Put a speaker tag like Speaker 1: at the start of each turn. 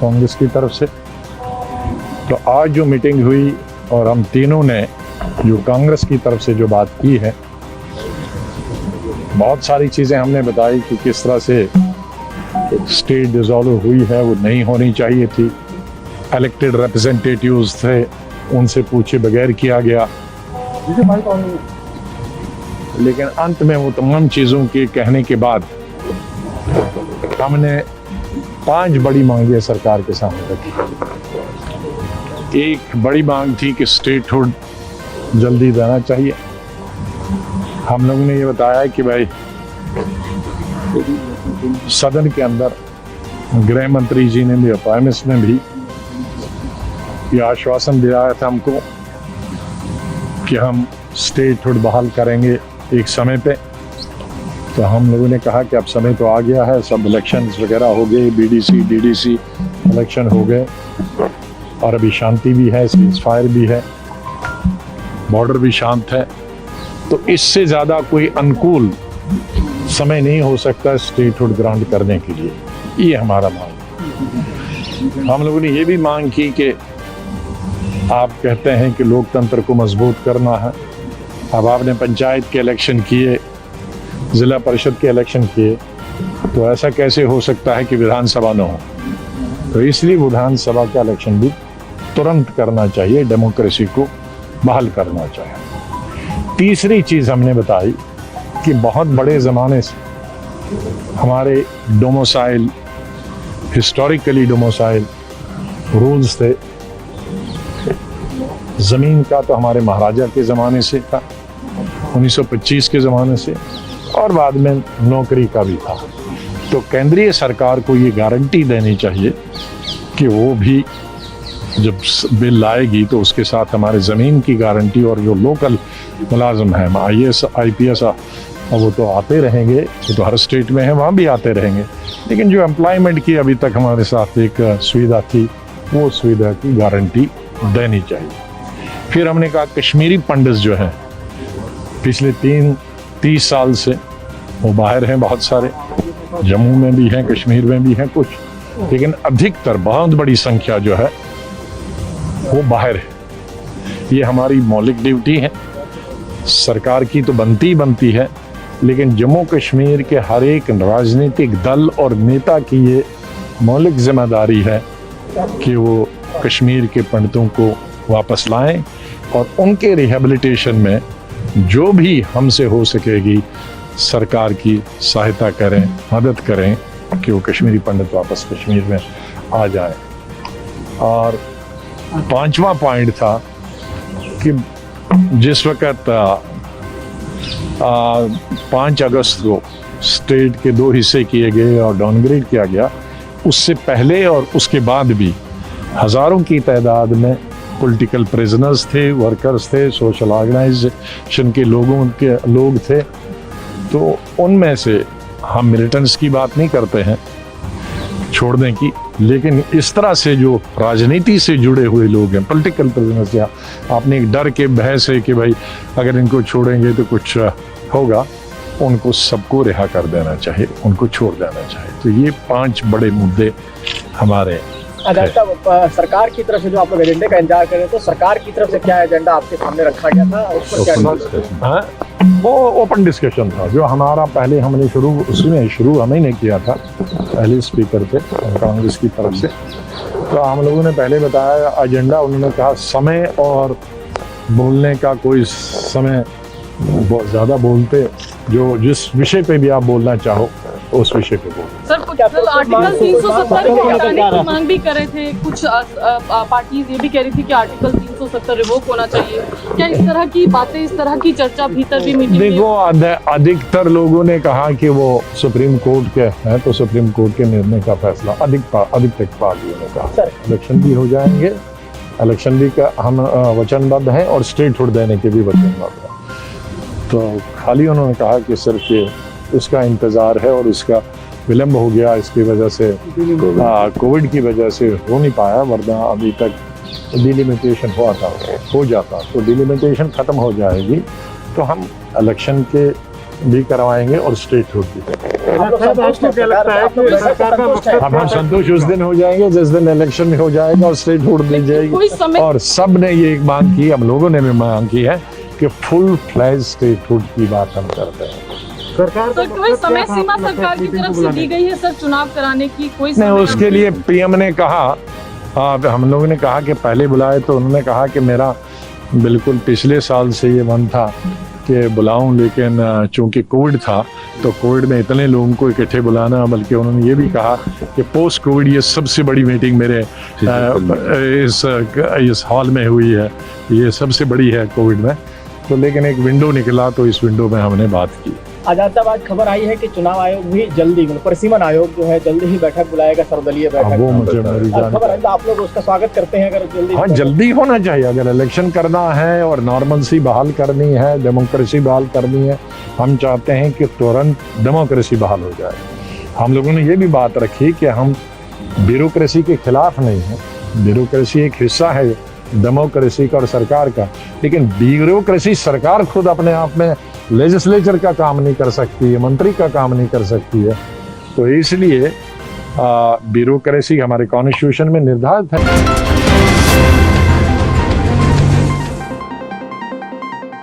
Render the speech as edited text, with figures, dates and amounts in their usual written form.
Speaker 1: कांग्रेस की तरफ से। तो आज जो मीटिंग हुई और हम तीनों ने जो कांग्रेस की तरफ से जो बात की है, बहुत सारी चीज़ें हमने बताई कि किस तरह से स्टेट डिसॉल्व हुई है, वो नहीं होनी चाहिए थी। इलेक्टेड रिप्रेजेंटेटिव्स थे, उनसे पूछे बगैर किया गया। लेकिन अंत में वो तमाम चीज़ों के कहने के बाद हमने 5 बड़ी मांगें सरकार के सामने रखी। एक बड़ी मांग थी कि स्टेटहुड जल्दी देना चाहिए। हम लोगों ने ये बताया कि भाई सदन के अंदर गृह मंत्री जी ने भी, प्राइम मिनिस्टर ने भी ये आश्वासन दिलाया था हमको कि हम स्टेटहुड बहाल करेंगे एक समय पे। तो हम लोगों ने कहा कि अब समय तो आ गया है, सब इलेक्शंस वगैरह हो गए, बीडीसी डीडीसी इलेक्शन हो गए और अभी शांति भी है, सीज़फायर भी है, बॉर्डर भी शांत है। तो इससे ज़्यादा कोई अनुकूल समय नहीं हो सकता स्टेटहुड ग्रांट करने के लिए। ये हमारा मांग। हम लोगों ने ये भी मांग की कि आप कहते हैं कि लोकतंत्र को मजबूत करना है, अब आपने पंचायत के इलेक्शन किए, ज़िला परिषद के इलेक्शन किए, तो ऐसा कैसे हो सकता है कि विधानसभा न हो? तो इसलिए विधानसभा का इलेक्शन भी तुरंत करना चाहिए, डेमोक्रेसी को बहाल करना चाहिए। तीसरी चीज़ हमने बताई कि बहुत बड़े ज़माने से हमारे डोमिसाइल, हिस्टोरिकली डोमिसाइल रूल्स थे। ज़मीन का तो हमारे महाराजा के ज़माने से था, 1925 के ज़माने से, और बाद में नौकरी का भी था। तो केंद्रीय सरकार को ये गारंटी देनी चाहिए कि वो भी जब बिल लाएगी तो उसके साथ हमारे ज़मीन की गारंटी, और जो लोकल मुलाजिम हैं, IAS IPS, वो तो आते रहेंगे, वो तो हर स्टेट में है, वहाँ भी आते रहेंगे। लेकिन जो एम्प्लॉयमेंट की अभी तक हमारे साथ एक सुविधा थी, वो सुविधा की गारंटी देनी चाहिए। फिर हमने कहा कश्मीरी पंडित जो हैं, पिछले 30 साल से वो बाहर हैं, बहुत सारे, जम्मू में भी हैं, कश्मीर में भी हैं कुछ, लेकिन अधिकतर बहुत बड़ी संख्या जो है वो बाहर है। ये हमारी मौलिक ड्यूटी है, सरकार की तो बनती है, लेकिन जम्मू कश्मीर के हर एक राजनीतिक दल और नेता की ये मौलिक जिम्मेदारी है कि वो कश्मीर के पंडितों को वापस लाएं और उनके रिहेबिलिटेशन में जो भी हमसे हो सकेगी सरकार की सहायता करें, मदद करें कि वो कश्मीरी पंडित वापस कश्मीर में आ जाए। और 5वां पॉइंट था कि जिस वक़्त 5 अगस्त को स्टेट के 2 हिस्से किए गए और डाउनग्रेड किया गया, उससे पहले और उसके बाद भी हज़ारों की तादाद में पॉलिटिकल प्रिजनर्स थे, वर्कर्स थे, सोशल ऑर्गेनाइजेशन के लोग थे। तो उनमें से हम मिलिटेंट्स की बात नहीं करते हैं छोड़ने की, लेकिन इस तरह से जो राजनीति से जुड़े हुए लोग हैं, पॉलिटिकल प्रिजनर्स, या आपने एक डर के बहस है कि भाई अगर इनको छोड़ेंगे तो कुछ होगा, उनको सबको रिहा कर देना चाहिए, उनको छोड़ देना चाहिए। तो ये 5 बड़े मुद्दे हमारे।
Speaker 2: अगर सरकार की तरफ से जो आप लोग एजेंडे का इंतजार कर रहे हैं, तो सरकार की तरफ से क्या एजेंडा आपके सामने रखा गया था, उस पर क्या?
Speaker 1: हाँ, वो ओपन डिस्कशन था जो हमारा पहले हमने शुरू हमें नहीं किया था, पहले स्पीकर थे कांग्रेस की तरफ से। तो हम लोगों ने पहले बताया एजेंडा, उन्होंने कहा समय और बोलने का कोई समय, बहुत ज़्यादा बोलते, जो जिस विषय पे भी आप बोलना चाहो उस विषय पे बोलो।
Speaker 3: सर, कुछ आर्टिकल 370 को हटाने की मांग भी कर रहे थे, कुछ पार्टीज ये भी कह रही थी कि आर्टिकल 370 रिवोक होना चाहिए। क्या इस तरह की बातें, इस तरह की चर्चा भीतर भी मीटिंग?
Speaker 1: देखो, अधिकतर लोगों ने कहा कि वो सुप्रीम कोर्ट के हैं, तो सुप्रीम कोर्ट के निर्णय का फैसला अधिकतर पार्टियों ने कहा। इलेक्शन भी हो जाएंगे, इलेक्शन भी का हम वचनबद्ध हैं और स्टेटहुड देने के भी वचनबद्ध हैं। तो खाली उन्होंने कहा कि सिर्फ ये इसका इंतज़ार है और इसका विलम्ब हो गया, इसकी वजह से कोविड की वजह से हो नहीं पाया, वरना अभी तक डिलिमिटेशन हो जाता। तो डिलिमिटेशन ख़त्म हो जाएगी तो हम इलेक्शन के भी करवाएंगे और स्टेट हुड भी करेंगे।
Speaker 2: आप लोग संतुष्ट हैं?
Speaker 1: अब हम संतोष उस दिन हो जाएंगे जिस दिन इलेक्शन हो जाएगा और स्टेट हुड दी
Speaker 3: कोई
Speaker 1: जाएगी।
Speaker 3: समय
Speaker 1: और सब ने ये एक मांग की, हम लोगों ने भी मांग की है कि फुल फ्लैज स्टेट हुड की बात हम करते हैं।
Speaker 3: सर कोई समय सीमा सरकार की तरफ से दी गई है सर चुनाव कराने की? कोई
Speaker 1: नहीं,
Speaker 3: समय
Speaker 1: उसके लिए पीएम ने कहा, हम लोगों ने कहा कि पहले बुलाए तो उन्होंने कहा कि मेरा बिल्कुल पिछले साल से ये मन था कि बुलाऊं, लेकिन चूंकि कोविड था तो कोविड में इतने लोगों को इकट्ठे बुलाना, बल्कि उन्होंने ये भी कहा कि पोस्ट कोविड ये सबसे बड़ी मीटिंग मेरे इस हॉल में हुई है, ये सबसे बड़ी है कोविड में। तो लेकिन एक विंडो निकला तो इस विंडो में हमने बात की।
Speaker 2: आजाद साहब, आज खबर आई है कि चुनाव आयोग भी जल्दी, परिसीमन आयोग जो है जल्दी ही बैठक बुलाएगा, सर्वदलीय बैठक।
Speaker 1: वो मुझे मेरी
Speaker 2: खबर है, तो आप लोग उसका स्वागत करते हैं अगर जल्दी?
Speaker 1: हाँ, जल्दी होना चाहिए। अगर इलेक्शन करना है और नॉर्मल बहाल करनी है, डेमोक्रेसी बहाल करनी है, हम चाहते हैं कि तुरंत डेमोक्रेसी बहाल हो जाए। हम लोगों ने ये भी बात रखी कि हम ब्यूरोक्रेसी के खिलाफ नहीं हैं, ब्यूरोक्रेसी एक हिस्सा है डेमोक्रेसी का और सरकार का, लेकिन ब्यूरोक्रेसी सरकार खुद अपने आप में लेजिस्लेचर का काम नहीं कर सकती है, मंत्री का काम नहीं कर सकती है। तो इसलिए ब्यूरोक्रेसी हमारे कॉन्स्टिट्यूशन में निर्धारित है।